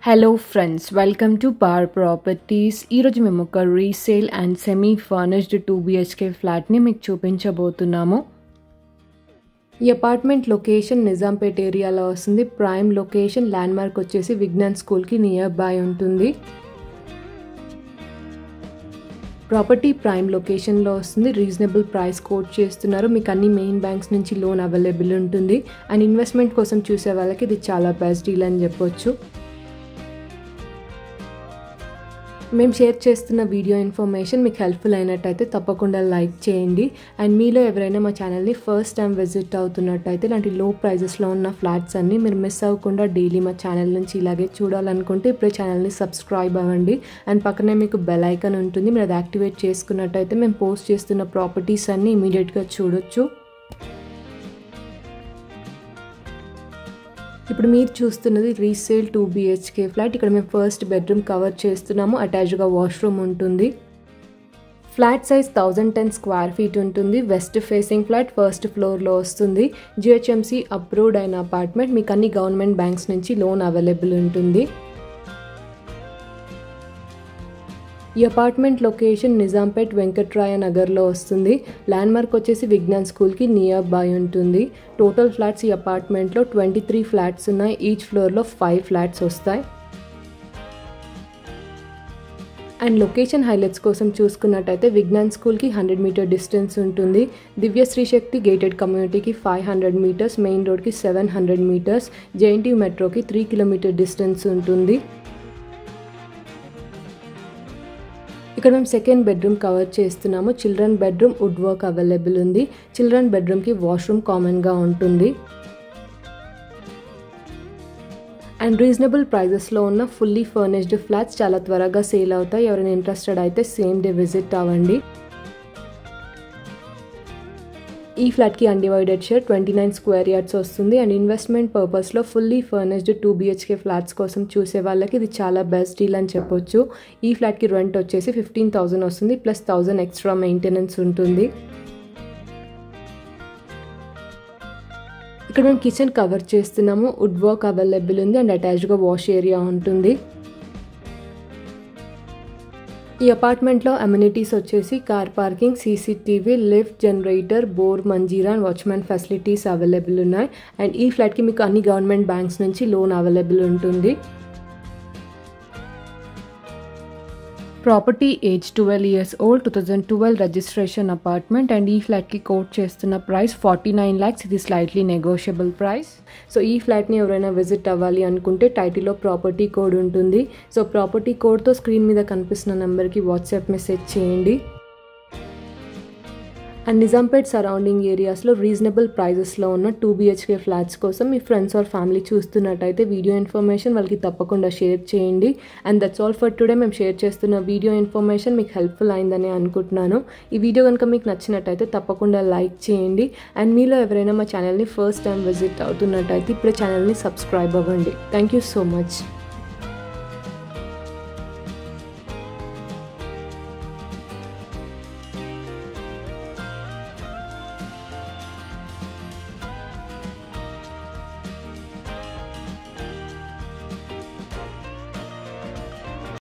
Hello friends, welcome to power properties. ఈరోజు మేము ఒక resale and semi furnished 2 BHK ఫ్లాట్ని మీకు చూపించబోతున్నాము. ఈ అపార్ట్మెంట్ లొకేషన్ నిజాంపేట్ ఏరియాలో వస్తుంది. ప్రైమ్ లొకేషన్, ల్యాండ్ మార్క్ వచ్చేసి విజ్ఞాన్ స్కూల్కి నియర్ బై ఉంటుంది. ప్రాపర్టీ ప్రైమ్ లొకేషన్లో వస్తుంది. రీజనబుల్ ప్రైస్ కోట్ చేస్తున్నారు. మీకు అన్ని మెయిన్ బ్యాంక్స్ నుంచి లోన్ అవైలబుల్ ఉంటుంది. అండ్ ఇన్వెస్ట్మెంట్ కోసం చూసే వాళ్ళకి ఇది చాలా బెస్ట్ డీల్ అని చెప్పొచ్చు. మేము షేర్ చేస్తున్న వీడియో ఇన్ఫర్మేషన్ మీకు హెల్ప్ఫుల్ అయినట్టయితే తప్పకుండా లైక్ చేయండి. అండ్ మీలో ఎవరైనా మా ఛానల్ని ఫస్ట్ టైం విజిట్ అవుతున్నట్టయితే ఇలాంటి లో ప్రైజెస్లో ఉన్న ఫ్లాట్స్ అన్నీ మీరు మిస్ అవ్వకుండా డైలీ మా ఛానల్ నుంచి ఇలాగే చూడాలనుకుంటే ఇప్పుడే ఛానల్ని సబ్స్క్రైబ్ అవ్వండి. అండ్ పక్కనే మీకు బెల్ ఐకాన్ ఉంటుంది. మీరు అది యాక్టివేట్ చేసుకున్నట్టయితే మేము పోస్ట్ చేస్తున్న ప్రాపర్టీస్ అన్నీ ఇమీడియట్గా చూడొచ్చు. ఇప్పుడు మీరు చూస్తున్నది రీసేల్ 2 BHK ఫ్లాట్. ఇక్కడ మేము ఫస్ట్ బెడ్రూమ్ కవర్ చేస్తున్నాము. అటాచ్డ్గా వాష్రూమ్ ఉంటుంది. ఫ్లాట్ సైజ్ 1010 స్క్వేర్ ఫీట్ ఉంటుంది. వెస్ట్ ఫేసింగ్ ఫ్లాట్, ఫస్ట్ ఫ్లోర్లో వస్తుంది. GHMC అప్రూవ్డ్ అయిన అపార్ట్మెంట్. మీకు అన్ని గవర్నమెంట్ బ్యాంక్స్ నుంచి లోన్ అవైలబుల్ ఉంటుంది. ఈ అపార్ట్మెంట్ లొకేషన్ నిజాంపేట్ వెంకట్రాయ నగర్లో వస్తుంది. ల్యాండ్ మార్క్ వచ్చేసి విజ్ఞాన్ స్కూల్కి నియర్ బై ఉంటుంది. టోటల్ ఫ్లాట్స్ ఈ అపార్ట్మెంట్లో 23 ఫ్లాట్స్ ఉన్నాయి. ఈచ్ ఫ్లోర్లో 5 ఫ్లాట్స్ వస్తాయి. అండ్ లొకేషన్ హైలైట్స్ కోసం చూసుకున్నట్టయితే విజ్ఞాన్ స్కూల్కి 100 మీటర్ డిస్టెన్స్ ఉంటుంది. దివ్యశ్రీ శక్తి గేటెడ్ కమ్యూనిటీకి 500 మీటర్స్, మెయిన్ రోడ్కి 700 మీటర్స్, JNTU మెట్రోకి 3 కిలోమీటర్ డిస్టెన్స్ ఉంటుంది. ఇక్కడ మేము సెకండ్ బెడ్రూమ్ కవర్ చేస్తున్నాము. Children bedroom, would work available ఉంది. చిల్డ్రన్ బెడ్రూమ్కి వాష్రూమ్ కామన్గా ఉంటుంది. అండ్ రీజనబుల్ ప్రైజెస్లో ఉన్న ఫుల్లీ ఫర్నిష్డ్ ఫ్లాట్స్ చాలా త్వరగా సేల్ అవుతాయి. ఎవరైనా ఇంట్రెస్టెడ్ అయితే సేమ్ డే విజిట్ అవ్వండి. ఈ ఫ్లాట్కి అన్డివైడెడ్ షేర్ 29 స్క్వేర్ యార్డ్స్ వస్తుంది. అండ్ ఇన్వెస్ట్మెంట్ పర్పస్లో ఫుల్లీ ఫర్నిష్డ్ 2 BHK ఫ్లాట్స్ కోసం చూసే వాళ్ళకి ఇది చాలా బెస్ట్ డీల్ అని చెప్పొచ్చు. ఈ ఫ్లాట్కి రెంట్ వచ్చేసి 15,000 వస్తుంది, ప్లస్ 1,000 ఎక్స్ట్రా మెయింటెనెన్స్ ఉంటుంది. ఇక్కడ మేము కిచెన్ కవర్ చేస్తున్నాము. వుడ్ వర్క్ అవైలబుల్ ఉంది. అండ్ అటాచ్డ్గా వాష్ ఏరియా ఉంటుంది. ఈ అపార్ట్మెంట్లో అమ్యూనిటీస్ వచ్చేసి car parking, CCTV, lift, generator, bore, Manjeera and watchman facilities available ఉన్నాయి. అండ్ ఈ ఫ్లాట్కి మీకు అన్ని గవర్నమెంట్ బ్యాంక్స్ నుంచి లోన్ అవైలబుల్ ఉంటుంది. Property age 12 years old, 2012 registration apartment. And ఈ ఫ్లాట్కి కోట్ చేస్తున్న ప్రైస్ 49 lakhs. ఇది స్లైట్లీ నెగోషియబుల్ ప్రైస్. సో ఈ ఫ్లాట్ని ఎవరైనా విజిట్ అవ్వాలి అనుకుంటే టైటిల్లో ప్రాపర్టీ కోడ్ ఉంటుంది. సో ప్రాపర్టీ కోడ్తో స్క్రీన్ మీద కనిపిస్తున్న నెంబర్కి వాట్సాప్ మెసేజ్ చేయండి. అండ్ నిజాంపేట్ సరౌండింగ్ ఏరియాస్లో రీజనబుల్ ప్రైజెస్లో ఉన్న 2 BHK ఫ్లాట్స్ కోసం మీ ఫ్రెండ్స్ ఆర్ ఫ్యామిలీ చూస్తున్నట్టయితే వీడియో ఇన్ఫర్మేషన్ వాళ్ళకి తప్పకుండా షేర్ చేయండి. And that's all for today. మేము షేర్ చేస్తున్న వీడియో ఇన్ఫర్మేషన్ మీకు హెల్ప్ఫుల్ అయిందని అనుకుంటున్నాను. ఈ వీడియో కనుక మీకు నచ్చినట్టయితే తప్పకుండా లైక్ చేయండి. అండ్ మీలో ఎవరైనా మా ఛానల్ని ఫస్ట్ టైం విజిట్ అవుతున్నట్టయితే ఇప్పుడే ఛానల్ని సబ్స్క్రైబ్ అవ్వండి. Thank you so much.